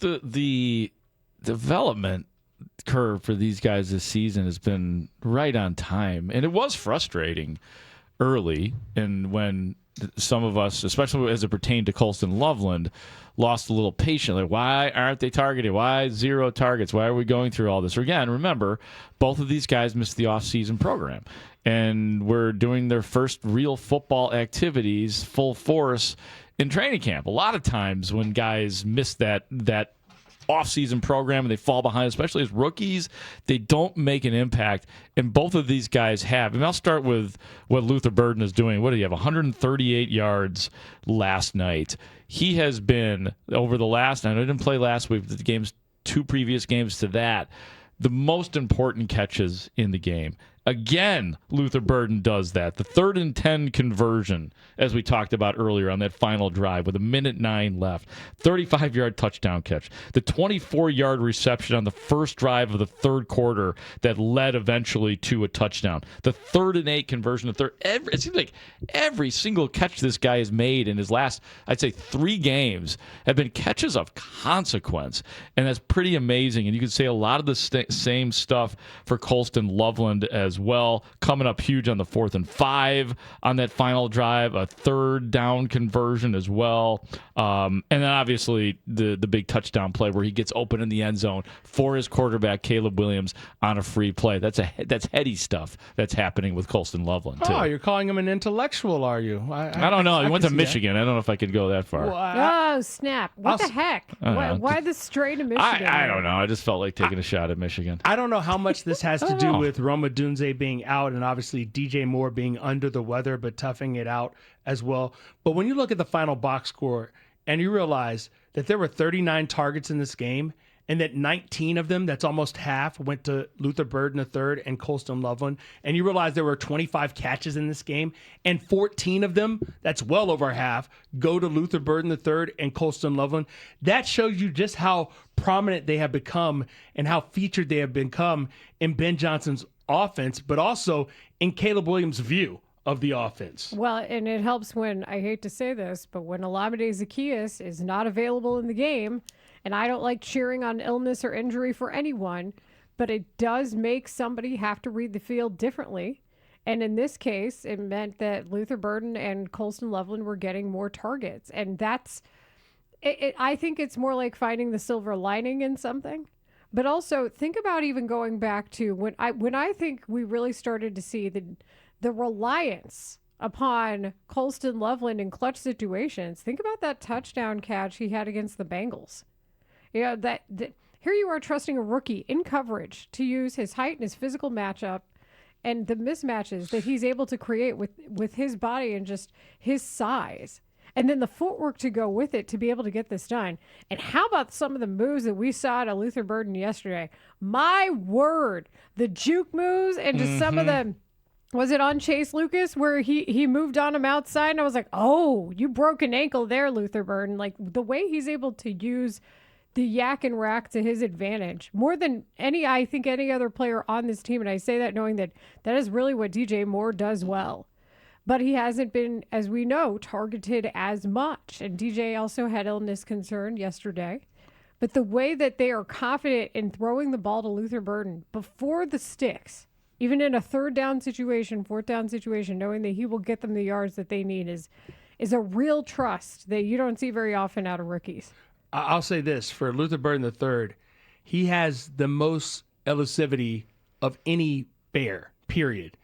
the development curve for these guys this season has been right on time, and it was frustrating early, and when some of us, especially as it pertained to Colston Loveland, lost a little patience. Like, why aren't they targeted? Why 0 targets? Why are we going through all this? Again, remember, both of these guys missed the off-season program, and were doing their first real football activities full force in training camp. A lot of times when guys miss that off-season program and they fall behind, especially as rookies, they don't make an impact, and both of these guys have. And I'll start with what Luther Burden is doing. What do you have? 138 yards last night. He has been, over the last, I didn't play last week, the games, 2 previous games to that, the most important catches in the game. Again, Luther Burden does that. The 3rd and 10 conversion, as we talked about earlier on that final drive with 1:09 left. 35-yard touchdown catch. The 24-yard reception on the first drive of the third quarter that led eventually to a touchdown. The 3rd and 8 conversion. It seems like every single catch this guy has made in his last, I'd say, 3 games have been catches of consequence. And that's pretty amazing. And you could say a lot of the same stuff for Colston Loveland as well, coming up huge on the 4th and 5 on that final drive, a 3rd down conversion as well, and then obviously the big touchdown play where he gets open in the end zone for his quarterback Caleb Williams on a free play. That's heady stuff that's happening with Colston Loveland too. Oh, you're calling him an intellectual, are you? I don't know. He went to Michigan. I don't know if I could go that far. Well, oh snap! What the heck? Why the stray to Michigan? I don't know. I just felt like taking a shot at Michigan. I don't know how much this has to do with Rome Odunze being out and obviously DJ Moore being under the weather but toughing it out as well. But when you look at the final box score and you realize that there were 39 targets in this game and that 19 of them, that's almost half, went to Luther Burden III and Colston Loveland, and you realize there were 25 catches in this game and 14 of them, that's well over half, go to Luther Burden III and Colston Loveland, that shows you just how prominent they have become and how featured they have become in Ben Johnson's offense, but also in Caleb Williams' view of the offense. Well, and it helps when, I hate to say this, but when Olamide Zaccheaus is not available in the game, and I don't like cheering on illness or injury for anyone, but it does make somebody have to read the field differently. And in this case, it meant that Luther Burden and Colston Loveland were getting more targets. And that's, I think it's more like finding the silver lining in something. But also think about even going back to when I think we really started to see the reliance upon Colston Loveland in clutch situations. Think about that touchdown catch he had against the Bengals. Yeah, that here you are trusting a rookie in coverage to use his height and his physical matchup and the mismatches that he's able to create with his body and just his size. And then the footwork to go with it to be able to get this done. And how about some of the moves that we saw to Luther Burden yesterday? My word, the juke moves and just some of them. Was it on Chase Lucas where he moved on him outside? And I was like, oh, you broke an ankle there, Luther Burden. Like the way he's able to use the yak and rack to his advantage more than any other player on this team. And I say that knowing that is really what DJ Moore does well. But he hasn't been, as we know, targeted as much. And DJ also had illness concern yesterday. But the way that they are confident in throwing the ball to Luther Burden before the sticks, even in a 3rd down situation, 4th down situation, knowing that he will get them the yards that they need is a real trust that you don't see very often out of rookies. I'll say this, for Luther Burden III, he has the most elusivity of any Bear, period.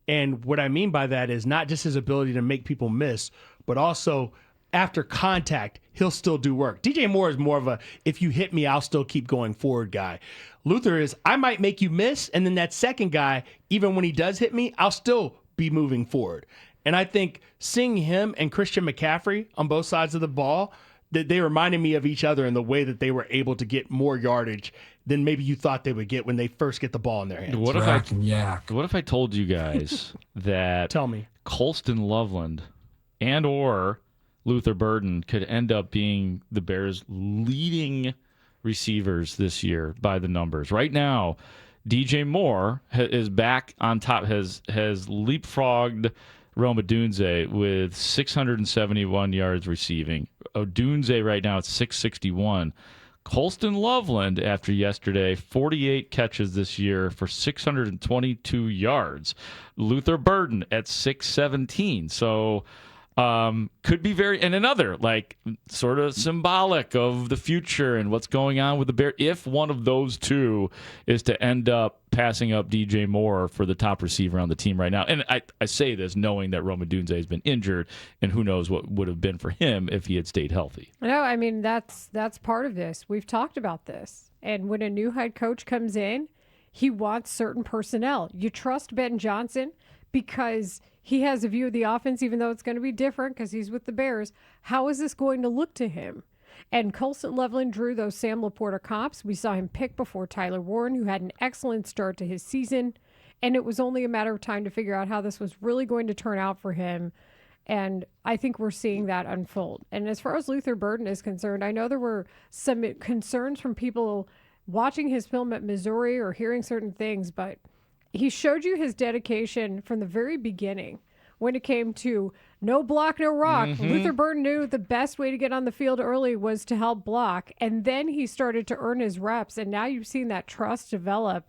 And what I mean by that is not just his ability to make people miss, but also after contact, he'll still do work. DJ Moore is more of a, if you hit me, I'll still keep going forward guy. Luther is, I might make you miss, and then that second guy, even when he does hit me, I'll still be moving forward. And I think seeing him and Christian McCaffrey on both sides of the ball, that they reminded me of each other in the way that they were able to get more yardage than maybe you thought they would get when they first get the ball in their hands. What if I told you guys that Tell me. Colston Loveland and or Luther Burden could end up being the Bears' leading receivers this year by the numbers? Right now, DJ Moore is back on top, has leapfrogged Rome Odunze with 671 yards receiving. Odunze right now at 661. Colston Loveland, after yesterday, 48 catches this year for 622 yards. Luther Burden at 617. So could be and another, like, sort of symbolic of the future and what's going on with the Bears. If one of those two is to end up passing up DJ Moore for the top receiver on the team right now. And I say this knowing that Rome Odunze has been injured, and who knows what would have been for him if he had stayed healthy. No, I mean, that's part of this. We've talked about this. And when a new head coach comes in, he wants certain personnel. You trust Ben Johnson because he has a view of the offense, even though it's going to be different because he's with the Bears. How is this going to look to him? And Colston Loveland drew those Sam Laporta comps. We saw him pick before Tyler Warren, who had an excellent start to his season. And it was only a matter of time to figure out how this was really going to turn out for him. And I think we're seeing that unfold. And as far as Luther Burden is concerned, I know there were some concerns from people watching his film at Missouri or hearing certain things, but he showed you his dedication from the very beginning. When it came to no block, no rock, Luther Burden knew the best way to get on the field early was to help block. And then he started to earn his reps. And now you've seen that trust develop.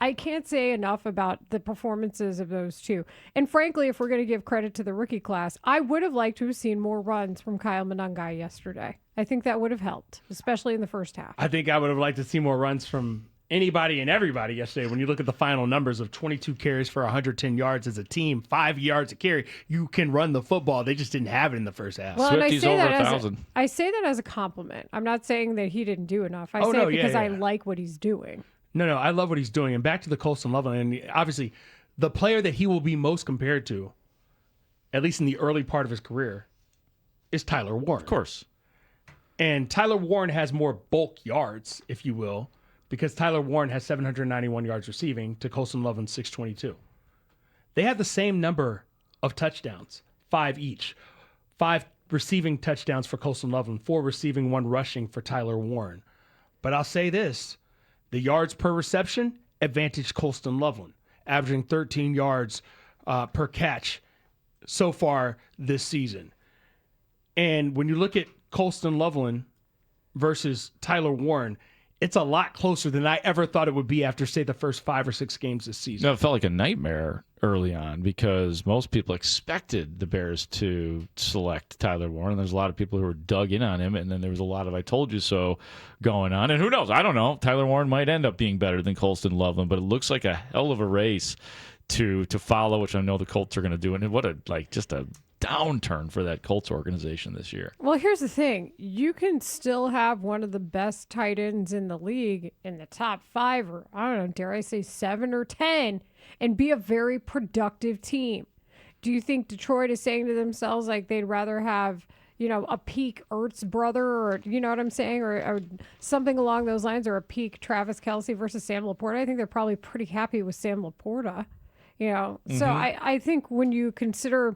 I can't say enough about the performances of those two. And frankly, if we're going to give credit to the rookie class, I would have liked to have seen more runs from Kyle Monangai yesterday. I think that would have helped, especially in the first half. I think I would have liked to see more runs from anybody and everybody yesterday. When you look at the final numbers of 22 carries for 110 yards as a team, 5 yards a carry, you can run the football. They just didn't have it in the first half. Well, and Swifty's over 1,000. I say that as a compliment. I'm not saying that he didn't do enough. I say it because I like what he's doing. No, I love what he's doing. And back to the Colston Loveland, and obviously the player that he will be most compared to, at least in the early part of his career, is Tyler Warren. Of course. And Tyler Warren has more bulk yards, if you will, because Tyler Warren has 791 yards receiving to Colston Loveland's 622. They have the same number of touchdowns, 5 each. 5 receiving touchdowns for Colston Loveland, 4 receiving, 1 rushing for Tyler Warren. But I'll say this, the yards per reception, advantage Colston Loveland, averaging 13 yards per catch so far this season. And when you look at Colston Loveland versus Tyler Warren, it's a lot closer than I ever thought it would be after, say, the first 5 or 6 games this season. No, it felt like a nightmare early on because most people expected the Bears to select Tyler Warren. There's a lot of people who were dug in on him, and then there was a lot of I told you so going on. And who knows? I don't know. Tyler Warren might end up being better than Colston Loveland, but it looks like a hell of a race to follow, which I know the Colts are going to do. And what just a downturn for that Colts organization this year. Well, here's the thing. You can still have one of the best tight ends in the league in the top 5 or, I don't know, dare I say 7 or 10 and be a very productive team. Do you think Detroit is saying to themselves like they'd rather have, a peak Ertz brother or, you know what I'm saying, or something along those lines, or a peak Travis Kelce versus Sam Laporta? I think they're probably pretty happy with Sam Laporta, So I think when you consider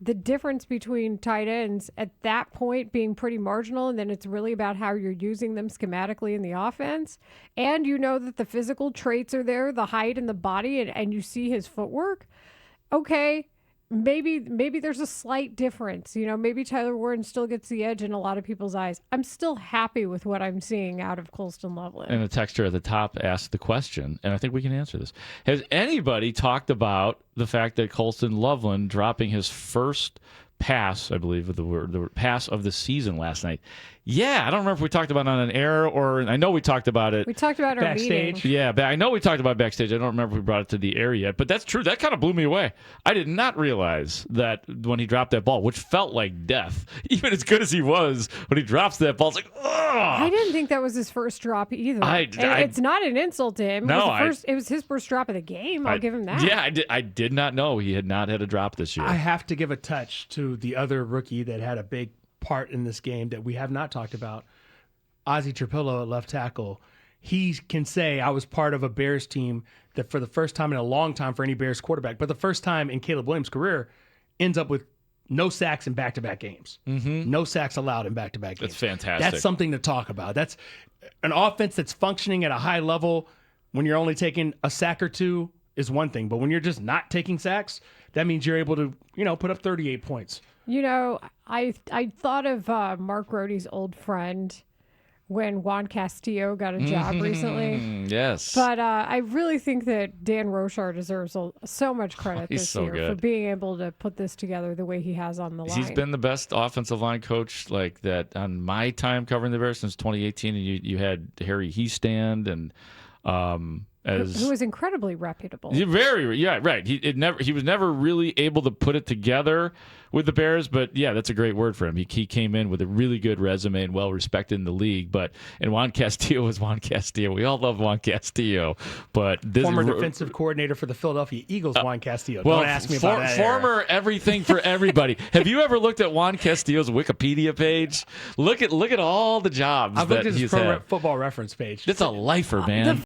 the difference between tight ends at that point being pretty marginal, and then it's really about how you're using them schematically in the offense. And you know that the physical traits are there, the height and the body, and you see his footwork. Okay, maybe there's a slight difference. Maybe Tyler Warren still gets the edge in a lot of people's eyes. I'm still happy with what I'm seeing out of Colston Loveland. And the texter at the top asked the question, and I think we can answer this. Has anybody talked about the fact that Colston Loveland dropping his first pass, I believe, with the pass of the season last night? Yeah, I don't remember if we talked about it on an air or I know we talked about it. We talked about our backstage. meeting. Yeah, I know we talked about backstage. I don't remember if we brought it to the air yet, but that's true. That kind of blew me away. I did not realize that when he dropped that ball, which felt like death, even as good as he was, when he drops that ball, it's like, ugh. I didn't think that was his first drop either. It's not an insult to him. No, it was his first drop of the game. I'll give him that. Yeah, I did not know he had not had a drop this year. I have to give a touch to the other rookie that had a big part in this game that we have not talked about. Ozzie Trapillo at left tackle. He can say, I was part of a Bears team that for the first time in a long time for any Bears quarterback, but the first time in Caleb Williams' career, ends up with no sacks in back-to-back games. No sacks allowed in back-to-back games. That's fantastic. That's something to talk about. That's an offense that's functioning at a high level. When you're only taking a sack or two is one thing, but when you're just not taking sacks, that means you're able to, put up 38 points. I thought of Mark Grote's old friend, when Juan Castillo got a job recently. Yes. But I really think that Dan Rochar deserves so much credit He's this so year for good. being able to put this together the way he has on the line. He's been the best offensive line coach like that on my time covering the Bears since 2018. And you had Harry Heastand and who was incredibly reputable. Right. He was never really able to put it together with the Bears, but yeah, that's a great word for him. He came in with a really good resume and well respected in the league. And Juan Castillo was Juan Castillo. We all love Juan Castillo, but this former defensive coordinator for the Philadelphia Eagles, Juan Castillo. Don't ask me about that. Former everything for everybody. Have you ever looked at Juan Castillo's Wikipedia page? Look at all the jobs I've that looked at his he's Pro had. Football Reference page. It's a lifer, man.